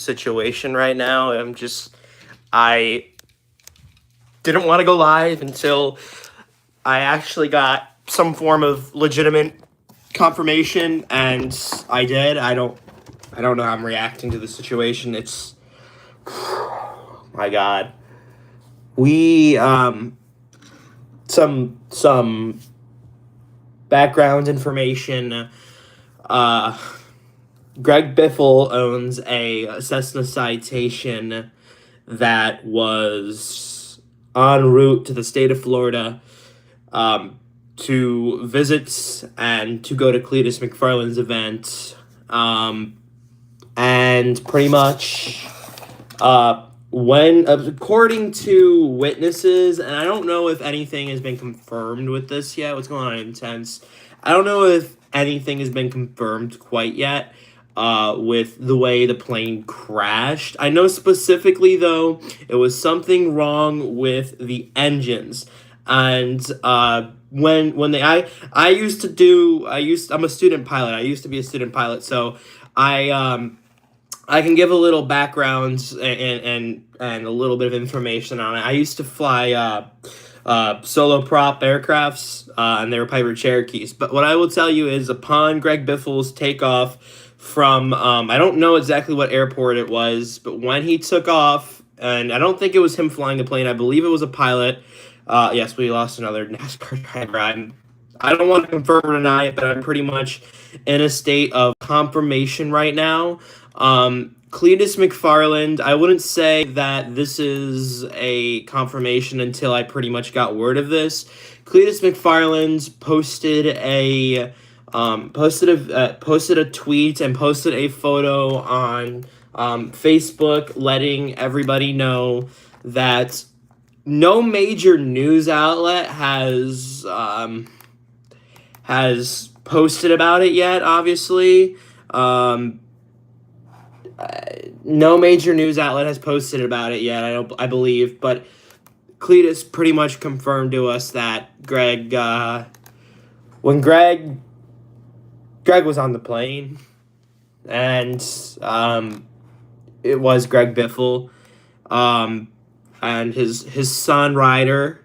situation right now. I didn't want to go live until I actually got some form of legitimate confirmation, and I did. I don't know how I'm reacting to the situation. It's my God. We some background information. Uh, Greg Biffle owns a Cessna Citation that was en route to the state of Florida to visit and to go to Cletus McFarland's event. And pretty much, when according to witnesses, and I don't know if anything has been confirmed with this yet. What's going on, Intense? I don't know if anything has been confirmed quite yet. With the way the plane crashed, I know specifically though it was something wrong with the engines, and when they I'm a student pilot. I used to be a student pilot, so I can give a little background and a little bit of information on it. I used to fly solo prop aircrafts, and they were Piper Cherokees. But what I will tell you is, upon Greg Biffle's takeoff from, I don't know exactly what airport it was, but when he took off, and I don't think it was him flying the plane, I believe it was a pilot. Yes, we lost another NASCAR driver. I don't want to confirm or deny it, but I'm pretty much in a state of confirmation right now. Cletus McFarland, I wouldn't say that this is a confirmation until I pretty much got word of this. Cletus McFarland posted a tweet and posted a photo on Facebook, letting everybody know that no major news outlet has posted about it yet. Obviously, no major news outlet has posted about it yet. I believe, but Cletus pretty much confirmed to us that when Greg was on the plane, and it was Greg Biffle, and his son Ryder.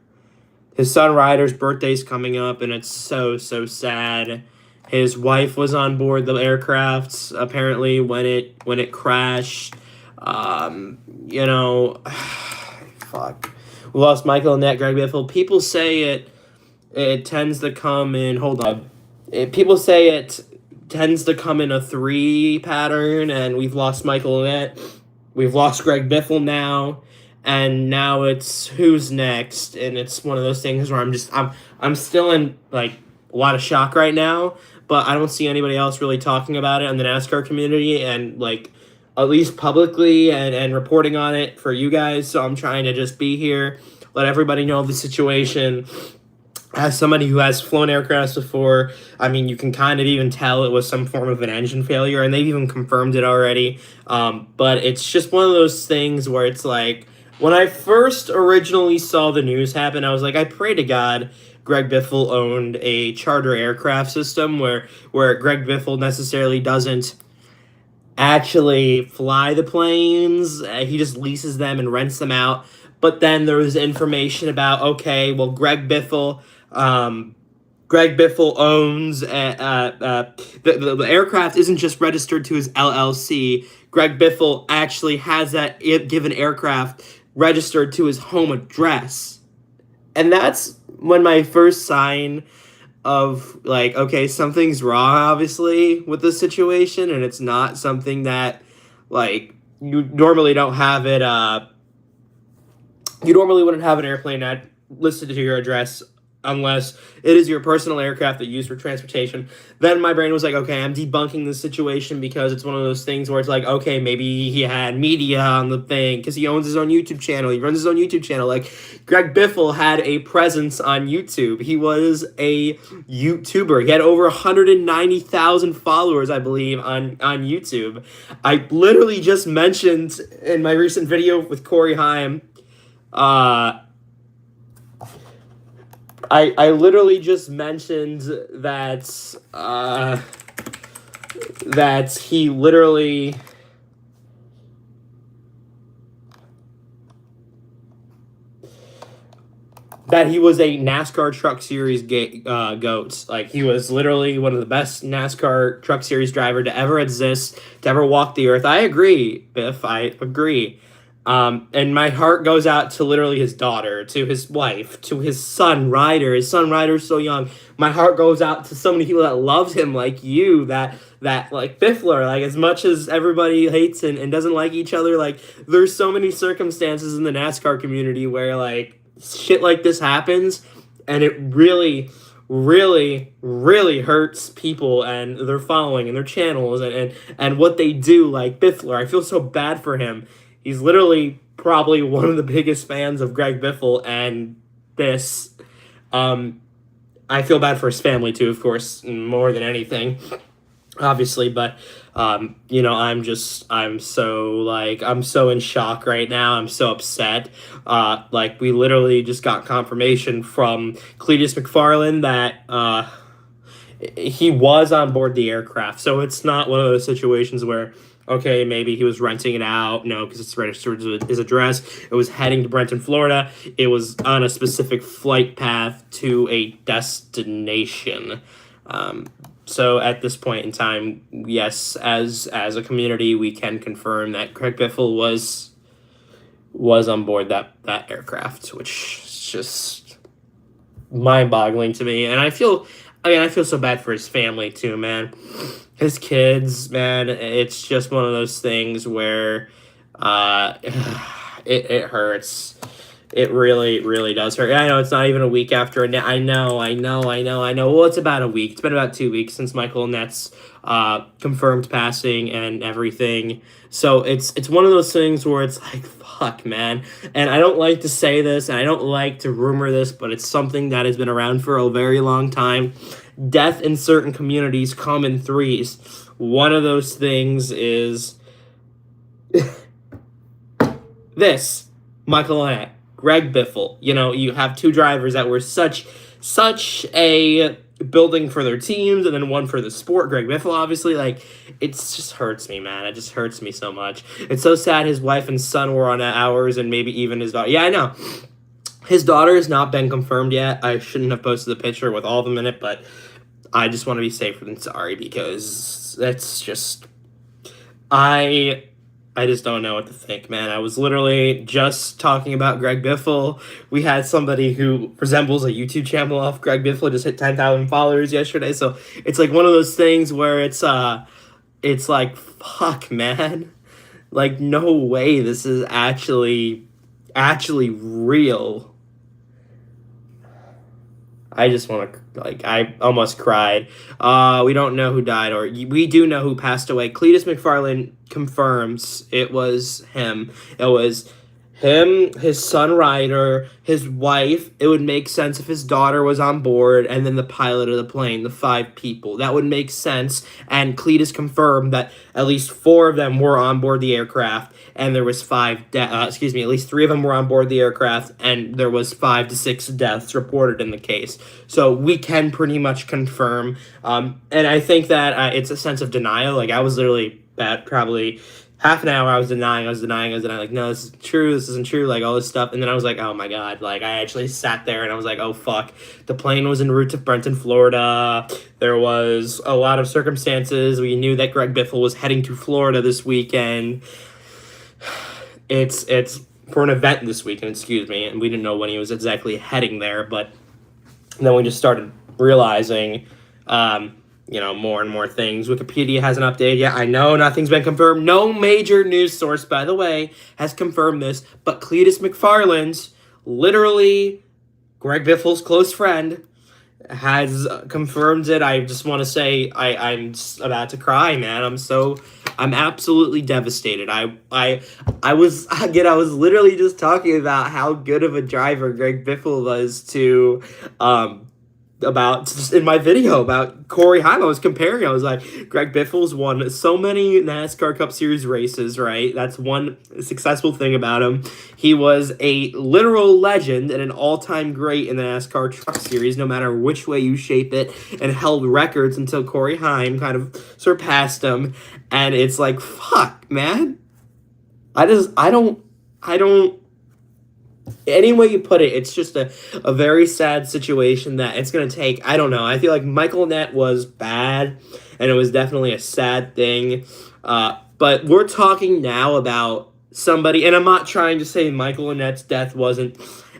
His son Ryder's birthday's coming up, and it's so sad. His wife was on board the aircraft apparently when it crashed. Fuck. We lost Michael and Nat, Greg Biffle. People say it tends to come in. Hold on. People say it tends to come in a 3 pattern, and we've lost Michael and Nat. We've lost Greg Biffle now. And now it's who's next, and it's one of those things where I'm still in like a lot of shock right now, but I don't see anybody else really talking about it in the NASCAR community and like at least publicly and reporting on it for you guys. So I'm trying to just be here, let everybody know the situation. As somebody who has flown aircrafts before, I mean, you can kind of even tell it was some form of an engine failure, and they've even confirmed it already. But it's just one of those things where it's like, when I first originally saw the news happen, I was like, I pray to God Greg Biffle owned a charter aircraft system where Greg Biffle necessarily doesn't actually fly the planes. He just leases them and rents them out. But then there was information about, okay, well, Greg Biffle owns the aircraft isn't just registered to his LLC. Greg Biffle actually has that given aircraft registered to his home address. And that's when my first sign of like, okay, something's wrong obviously with this situation, and it's not something that like you normally don't have it you normally wouldn't have an airplane that listed to your address unless it is your personal aircraft that you use for transportation. Then my brain was like, okay, I'm debunking the situation because it's one of those things where it's like, okay, maybe he had media on the thing because he owns his own YouTube channel. He runs his own YouTube channel. Like, Greg Biffle had a presence on YouTube. He was a YouTuber. He had over 190,000 followers, I believe, on YouTube. I literally just mentioned in my recent video with Corey Haim, I literally just mentioned that that he literally that he was a NASCAR Truck Series GOAT. Like, he was literally one of the best NASCAR Truck Series driver to ever exist, to ever walk the earth. I agree, Biff. I agree. And my heart goes out to literally his daughter, to his wife, to his son Ryder. His son Ryder's so young. My heart goes out to so many people that loves him, like you, that like Biffler. Like, as much as everybody hates and doesn't like each other, like, there's so many circumstances in the NASCAR community where, like, shit like this happens, and it really, really, really hurts people and their following and their channels and what they do. Like Biffler, I feel so bad for him. He's literally probably one of the biggest fans of Greg Biffle, and this, I feel bad for his family too, of course, more than anything, obviously, but, I'm so in shock right now. I'm so upset. Like, we literally just got confirmation from Cletus McFarland that, he was on board the aircraft, so it's not one of those situations where, okay, maybe he was renting it out. No, because it's registered to his address. It was heading to Brenton, Florida. It was on a specific flight path to a destination. So at this point in time, yes, as a community, we can confirm that Greg Biffle was on board that aircraft, which is just mind-boggling to me. And I feel so bad for his family too, man. His kids, man. It's just one of those things where it hurts. It really, really does hurt. I know it's not even a week after. I know. Well, it's about a week. It's been about 2 weeks since Michael Nett's confirmed passing and everything. So it's one of those things where it's like, fuck, man. And I don't like to say this, and I don't like to rumor this, but it's something that has been around for a very long time. Death in certain communities come in threes. One of those things is this: Michael Nett, Greg Biffle. You have two drivers that were such a building for their teams, and then one for the sport. Greg Biffle, obviously, like, it just hurts me, man. It just hurts me so much. It's so sad his wife and son were on hours, and maybe even his daughter. Yeah, I know. His daughter has not been confirmed yet. I shouldn't have posted the picture with all of them in it, but I just want to be safer than sorry, because that's just... I just don't know what to think, man. I was literally just talking about Greg Biffle. We had somebody who resembles a YouTube channel off Greg Biffle just hit 10,000 followers yesterday, so it's like one of those things where it's like, fuck, man. Like, no way this is actually real. I just want to, like, I almost cried. We don't know who died, or we do know who passed away. Cletus McFarland confirms it was him. It was him, his son Ryder, his wife. It would make sense if his daughter was on board, and then the pilot of the plane, the 5 people. That would make sense, and Cletus confirmed that at least 4 of them were on board the aircraft, and there was at least 3 of them were on board the aircraft, and there was 5 to 6 deaths reported in the case. So we can pretty much confirm, and I think that it's a sense of denial. Like, I was literally probably half an hour I was denying, like, no, this is true, this isn't true, like, all this stuff, and then I was like, oh my god, like, I actually sat there and I was like, oh fuck, the plane was en route to Brenton, Florida, there was a lot of circumstances, we knew that Greg Biffle was heading to Florida this weekend, it's for an event this weekend, and we didn't know when he was exactly heading there, but then we just started realizing, more and more things. Wikipedia hasn't updated yet. I know nothing's been confirmed. No major news source, by the way, has confirmed this, but Cletus McFarland, literally Greg Biffle's close friend, has confirmed it. I just want to say I'm just about to cry, man. I'm absolutely devastated. I was literally just talking about how good of a driver Greg Biffle was to about just in my video about Corey Heim. I was comparing. I was like, Greg Biffle's won so many NASCAR Cup Series races, right? That's one successful thing about him. He was a literal legend and an all-time great in the NASCAR Truck Series, no matter which way you shape it, and held records until Corey Heim kind of surpassed him. And it's like, fuck, man. I don't any way you put it, it's just a very sad situation that it's going to take. I don't know. I feel like Michael Nett was bad, and it was definitely a sad thing. But we're talking now about somebody, and I'm not trying to say Michael Nett's death wasn't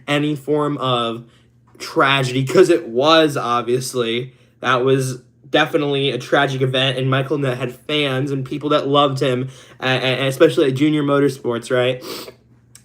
any form of tragedy, because it was, obviously. That was definitely a tragic event, and Michael Nett had fans and people that loved him, and especially at Junior Motorsports, right?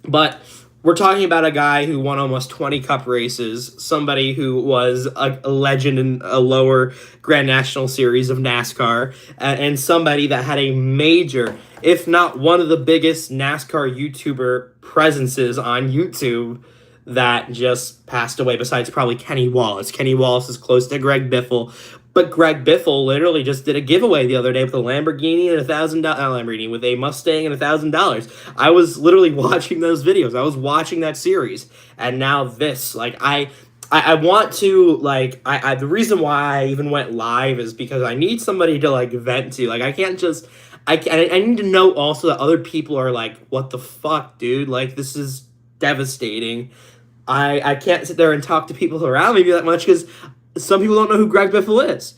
But we're talking about a guy who won almost 20 Cup races, somebody who was a legend in a lower Grand National Series of NASCAR, and somebody that had a major, if not one of the biggest NASCAR YouTuber presences on YouTube, that just passed away, besides probably Kenny Wallace. Kenny Wallace is close to Greg Biffle, but Greg Biffle literally just did a giveaway the other day with a Lamborghini and Lamborghini with a Mustang and $1,000. I was literally watching those videos. I was watching that series, and now this. Like I want to, like, the reason why I even went live is because I need somebody to, like, vent to. Like, I can't just. I need to know also that other people are like, what the fuck, dude? Like, this is devastating. I can't sit there and talk to people around me that much because some people don't know who Greg Biffle is.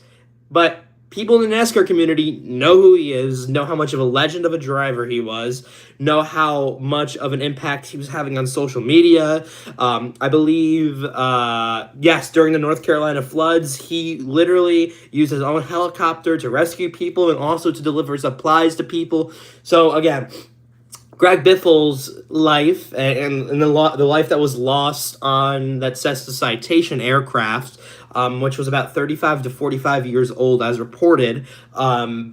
But people in the NASCAR community know who he is, know how much of a legend of a driver he was, know how much of an impact he was having on social media. I believe, yes, during the North Carolina floods, he literally used his own helicopter to rescue people and also to deliver supplies to people. So, again, Greg Biffle's life and the life that was lost on that Cessna Citation aircraft, which was about 35 to 45 years old as reported, it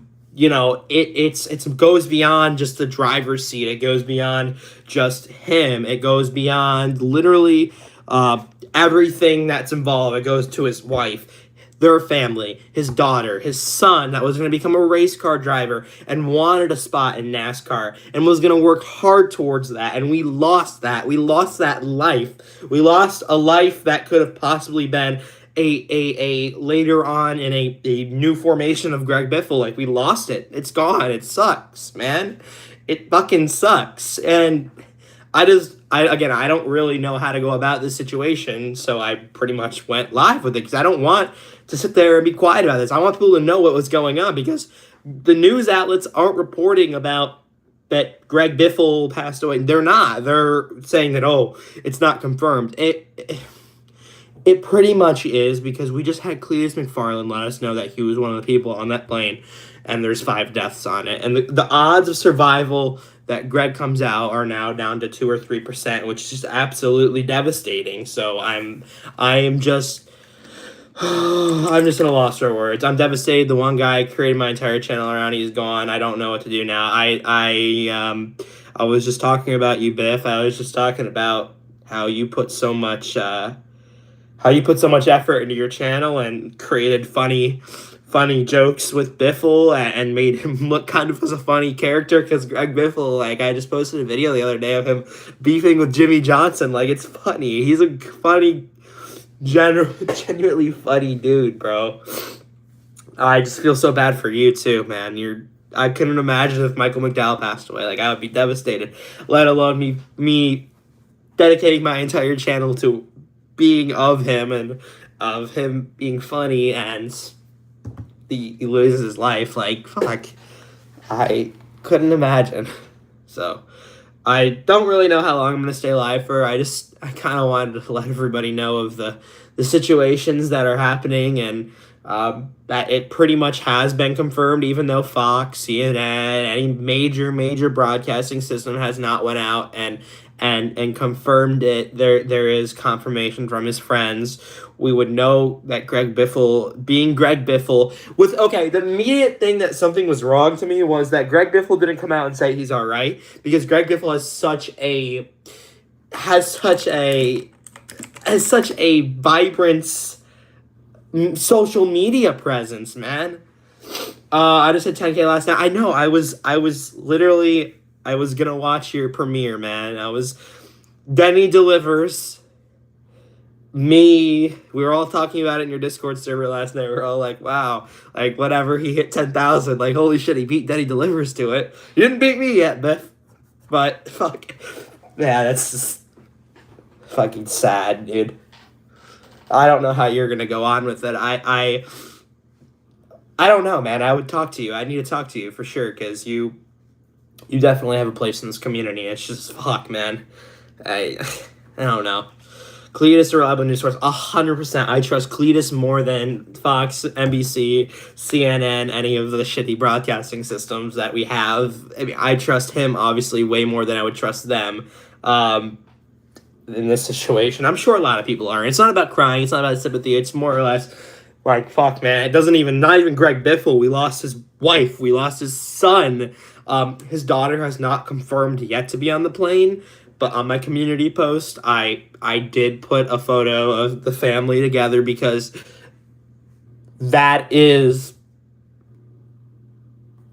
goes beyond just the driver's seat. It goes beyond just him. It goes beyond literally everything that's involved. It goes to his wife, their family, his daughter, his son that was going to become a race car driver and wanted a spot in NASCAR and was going to work hard towards that. And we lost that. We lost that life. We lost a life that could have possibly been a later on in a new formation of Greg Biffle. Like, we lost it. It's gone. It sucks, man. It fucking sucks. And I don't really know how to go about this situation, so I pretty much went live with it because I don't want to sit there and be quiet about this. I want people to know what was going on because the news outlets aren't reporting about that Greg Biffle passed away. They're not. They're saying that, oh, it's not confirmed. It pretty much is because we just had Cletus McFarland let us know that he was one of the people on that plane, and there's 5 deaths on it. And the odds of survival that Greg comes out are now down to 2 or 3%, which is just absolutely devastating. So I'm just I'm just at a loss for words. I'm devastated. The one guy I created my entire channel around, he's gone. I don't know what to do now. I was just talking about you, Biff. I was just talking about how you put so much effort into your channel and created funny jokes with Biffle and made him look kind of as a funny character because Greg Biffle, like, I just posted a video the other day of him beefing with Jimmy Johnson. Like, it's funny. He's a funny, genuinely funny dude, bro. I just feel so bad for you too, man. I couldn't imagine if Michael McDowell passed away. Like, I would be devastated, let alone me dedicating my entire channel to being of him and of him being funny, and he loses his life. Like, fuck. I couldn't imagine. So, I don't really know how long I'm going to stay live for. I kind of wanted to let everybody know of the situations that are happening, and that it pretty much has been confirmed, even though Fox, CNN, any major broadcasting system has not went out and confirmed it. There is confirmation from his friends. We would know that Greg Biffle, being Greg Biffle, the immediate thing that something was wrong to me was that Greg Biffle didn't come out and say he's all right, because Greg Biffle has such a vibrant social media presence, man. I just hit 10K last night. I know. I was gonna watch your premiere, man. Denny Delivers. We were all talking about it in your Discord server last night. We were all like, wow, like, whatever, he hit 10,000. Like, holy shit, he beat Denny Delivers to it. He didn't beat me yet, Biff. But, fuck. Yeah, that's just... Fucking sad, dude. I don't know how you're gonna go on with it. I don't know, man. I would talk to you. I need to talk to you for sure, because you definitely have a place in this community. It's just fuck, man. I I don't know. Cletus, a reliable news source, 100%. I trust Cletus more than Fox, NBC, CNN, any of the shitty broadcasting systems that we have. I mean, I trust him obviously way more than I would trust them. In this situation, I'm sure a lot of people are. It's not about crying. It's not about sympathy. It's more or less like, fuck, man. It doesn't even, not even Greg Biffle. We lost his wife. We lost his son. His daughter has not confirmed yet to be on the plane. But on my community post, I did put a photo of the family together, because that is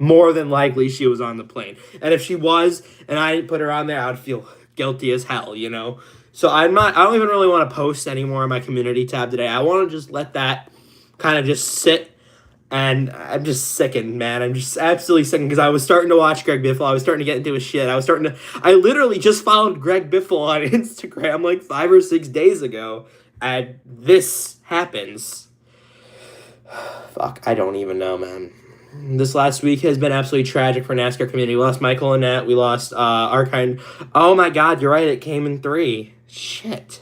more than likely she was on the plane. And if she was, and I didn't put her on there, I would feel guilty as hell, you know? So I don't even really want to post anymore on my community tab today. I want to just let that kind of just sit. And I'm just sickened, man. I'm just absolutely sickened, because I was starting to watch Greg Biffle. I was starting to get into his shit. I literally just followed Greg Biffle on Instagram like 5 or 6 days ago. And this happens. Fuck, I don't even know, man. This last week has been absolutely tragic for NASCAR community. We lost Michael Annette. We lost Arkine. Oh my God, you're right. It came in 3. Shit.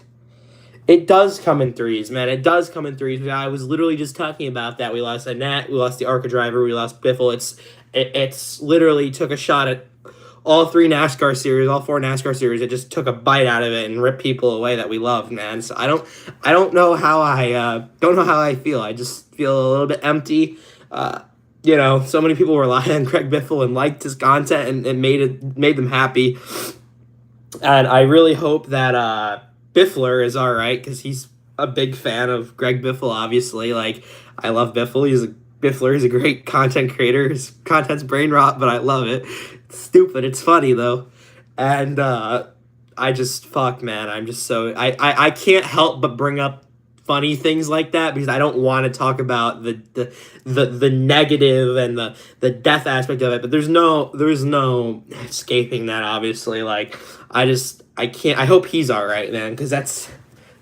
It does come in 3s, man. It does come in 3s. I was literally just talking about that. We lost Annette. We lost the ARCA driver. We lost Biffle. It's literally took a shot at all 3 NASCAR series, all 4 NASCAR series. It just took a bite out of it and ripped people away that we love, man. So I don't know how I feel. I just feel a little bit empty. You know, so many people rely on Greg Biffle and liked his content and made them happy. And I really hope that Biffler is all right, because he's a big fan of Greg Biffle, obviously. Like, I love Biffle. He's a great content creator. His content's brain rot, but I love it. It's stupid. It's funny, though. And I just, fuck, man. I'm just so... I can't help but bring up funny things like that, because I don't want to talk about the negative and the death aspect of it. But there's no escaping that, obviously. Like, I can't. I hope he's all right, man, because that's,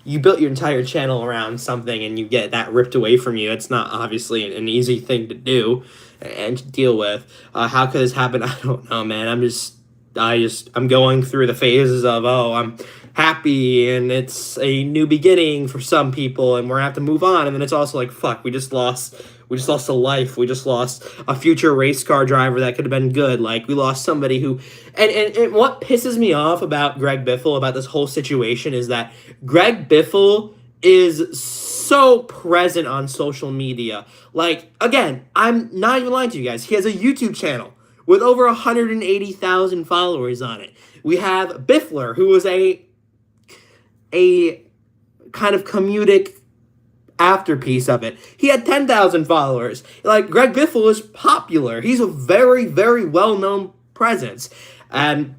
you built your entire channel around something and you get that ripped away from you. It's not obviously an easy thing to do and to deal with. How could this happen? I don't know, man. I'm going through the phases of, I'm happy and it's a new beginning for some people and we're gonna have to move on, and then it's also like, fuck, we just lost a life. We just lost a future race car driver that could have been good. Like, we lost somebody who, and what pisses me off about Greg Biffle, about this whole situation, is that Greg Biffle is so present on social media. Like, again, I'm not even lying to you guys. He has a YouTube channel with over 180,000 followers on it. We have Biffler, who was a kind of comedic afterpiece of it. He had 10,000 followers. Like, Greg Biffle is popular. He's a very, very well-known presence. And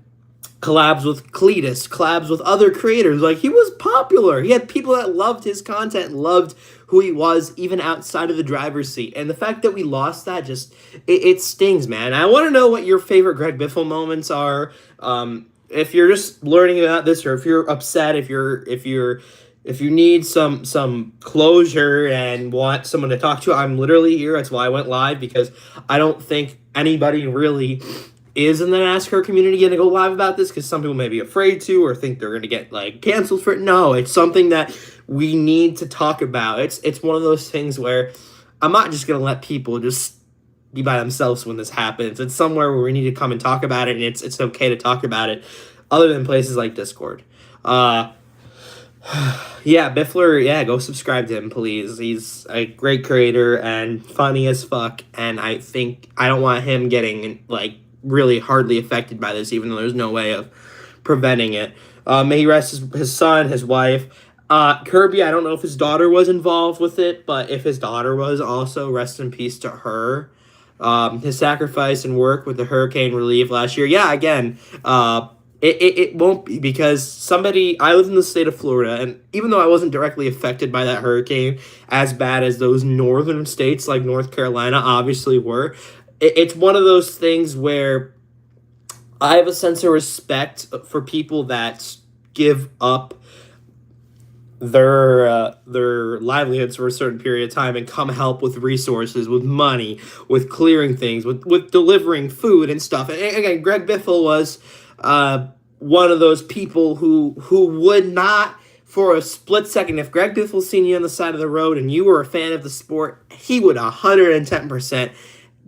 collabs with Cletus, collabs with other creators. Like, he was popular. He had people that loved his content, loved who he was, even outside of the driver's seat. And the fact that we lost that, just, it stings, man. I want to know what your favorite Greg Biffle moments are. If you're just learning about this, or if you're upset, if you need some closure and want someone to talk to, I'm literally here. That's why I went live, because I don't think anybody really is in the NASCAR community going to go live about this, because some people may be afraid to, or think they're going to get like canceled for it. No, it's something that we need to talk about. It's one of those things where I'm not just going to let people just be by themselves when this happens. It's somewhere where we need to come and talk about it, and it's okay to talk about it, other than places like Discord. Yeah, Biffler, go subscribe to him, please. He's a great creator and funny as fuck, and I don't want him getting, like, really hardly affected by this, even though there's no way of preventing it. May he rest his son, his wife. Kirby, I don't know if his daughter was involved with it, but if his daughter was, also rest in peace to her. His sacrifice and work with the hurricane relief last year. Yeah, again, it won't be, because I live in the state of Florida, and even though I wasn't directly affected by that hurricane as bad as those northern states like North Carolina obviously were, it's one of those things where I have a sense of respect for people that give up their livelihoods for a certain period of time and come help with resources, with money, with clearing things, with delivering food and stuff. And again, Greg Biffle was one of those people who would not, for a split second, if Greg Biffle seen you on the side of the road and you were a fan of the sport, he would 110%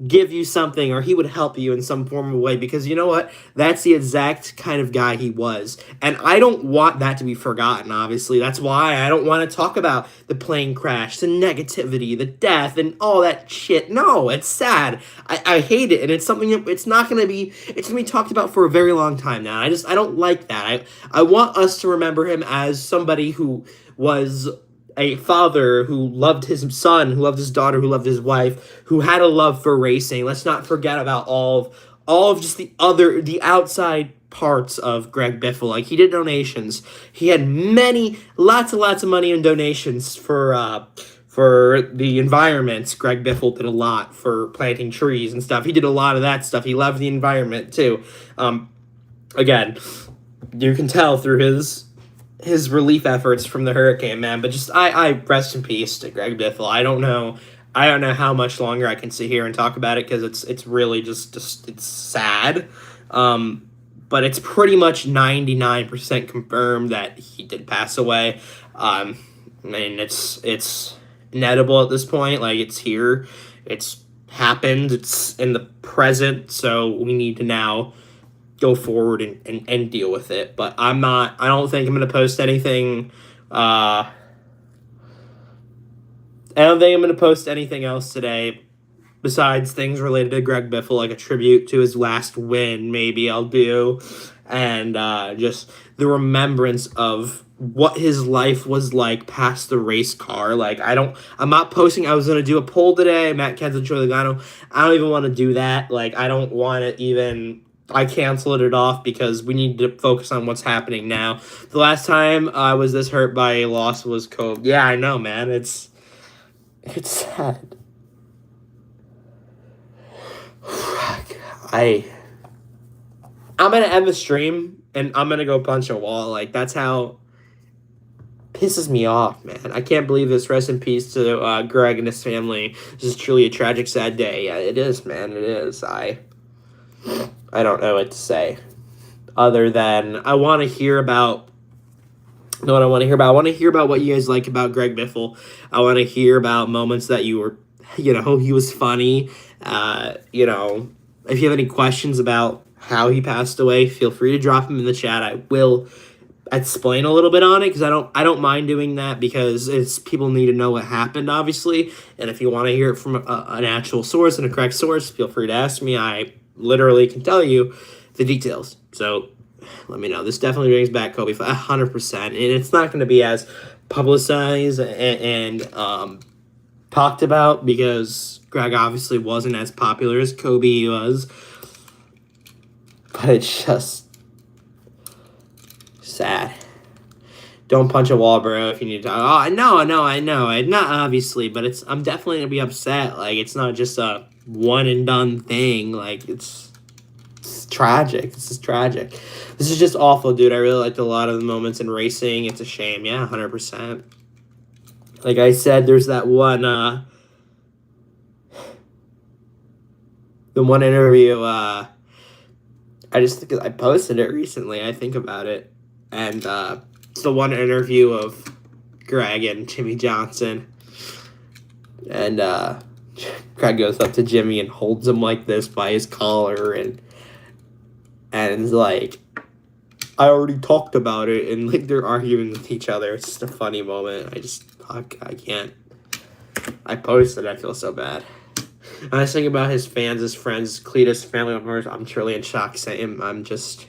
give you something, or he would help you in some form of way, because you know what, that's the exact kind of guy he was, and I don't want that to be forgotten. Obviously, that's why I don't want to talk about the plane crash, the negativity, the death, and all that shit. No, it's sad. I hate it, and it's something that it's gonna be talked about for a very long time now. I don't like that. I want us to remember him as somebody who was a father who loved his son, who loved his daughter, who loved his wife, who had a love for racing. Let's not forget about all of just the outside parts of Greg Biffle. Like, he did donations. He had lots and lots of money in donations for the environment. Greg Biffle did a lot for planting trees and stuff. He did a lot of that stuff. He loved the environment too. Again, you can tell through his relief efforts from the hurricane, man. But just I rest in peace to Greg Biffle. I don't know how much longer I can sit here and talk about it, because it's really just it's sad. But it's pretty much 99% confirmed that he did pass away. I mean, it's inedible at this point. Like, it's here, it's happened, it's in the present, so we need to now go forward and deal with it. But I don't think I'm going to post anything. I don't think I'm going to post anything else today besides things related to Greg Biffle, like a tribute to his last win, maybe I'll do. And just the remembrance of what his life was like past the race car. Like, I'm not posting. I was going to do a poll today, Matt Kenseth, Joey Logano. I don't even want to do that. Like, I don't want to even... I canceled it off because we need to focus on what's happening now. The last time I was this hurt by a loss was COVID. Yeah, I know, man. It's sad. I'm gonna end the stream and I'm gonna go punch a wall. Like, that's how pisses me off, man. I can't believe this. Rest in peace to Greg and his family. This is truly a tragic, sad day. Yeah, it is, man. It is. I don't know what to say other than I want to hear about... You know what I want to hear about? I want to hear about what you guys like about Greg Biffle. I want to hear about moments that you were, he was funny. If you have any questions about how he passed away, feel free to drop them in the chat. I will explain a little bit on it, because I don't mind doing that, because people need to know what happened, obviously. And if you want to hear it from an actual source and a correct source, feel free to ask me. I literally can tell you the details. So let me know. This definitely brings back Kobe 100%, and it's not going to be as publicized and talked about, because Greg obviously wasn't as popular as Kobe was. But it's just sad. Don't punch a wall, bro, if you need to talk. Oh, I know. Not obviously, but I'm definitely going to be upset. Like, it's not just a one and done thing. Like, it's tragic. This is tragic. This is just awful, dude. I really liked a lot of the moments in racing. It's a shame. Yeah, 100%. Like I said, there's that one, the one interview, I posted it recently. I think about it. And, it's the one interview of Greg and Jimmy Johnson. And, Greg goes up to Jimmy and holds him like this by his collar, and is like, I already talked about it, and like they're arguing with each other. It's just a funny moment. I can't. I posted. I feel so bad. I was thinking about his fans, his friends, Cletus, family members. I'm truly in shock. I'm just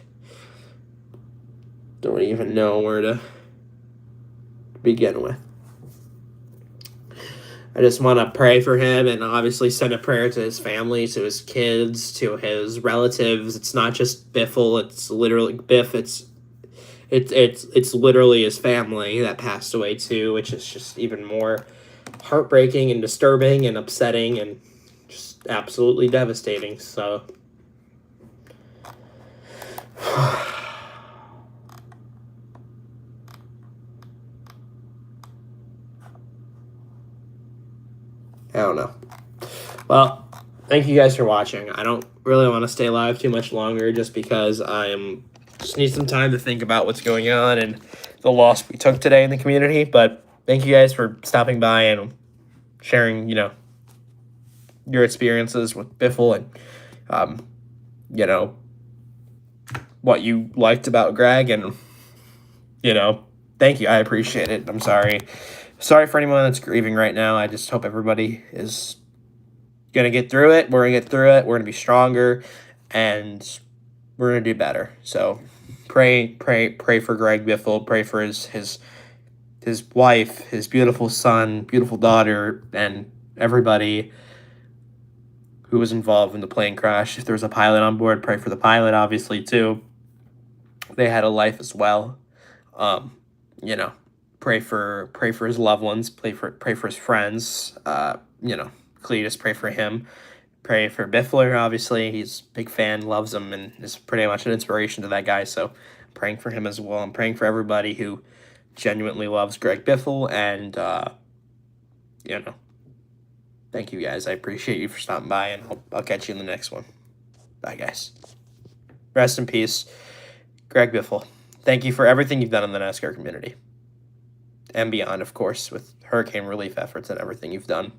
don't even know where to begin with. I just want to pray for him, and obviously send a prayer to his family, to his kids, to his relatives. It's not just Biffle. It's literally Biff. It's literally his family that passed away too, which is just even more heartbreaking and disturbing and upsetting and just absolutely devastating. So I don't know. Well, thank you guys for watching. I don't really want to stay live too much longer just because just need some time to think about what's going on and the loss we took today in the community. But thank you guys for stopping by and sharing, your experiences with Biffle and, what you liked about Greg. And, thank you. I appreciate it. I'm sorry. Sorry for anyone that's grieving right now. I just hope everybody is going to get through it. We're going to get through it. We're going to be stronger, and we're going to do better. So pray for Greg Biffle. Pray for his wife, his beautiful son, beautiful daughter, and everybody who was involved in the plane crash. If there was a pilot on board, pray for the pilot, obviously, too. They had a life as well. Pray for his loved ones. Pray for his friends. Cletus, pray for him. Pray for Biffler, obviously. He's a big fan, loves him, and is pretty much an inspiration to that guy. So I'm praying for him as well. I'm praying for everybody who genuinely loves Greg Biffle. And, thank you guys. I appreciate you for stopping by, and I'll catch you in the next one. Bye, guys. Rest in peace, Greg Biffle. Thank you for everything you've done in the NASCAR community. And beyond, of course, with hurricane relief efforts and everything you've done.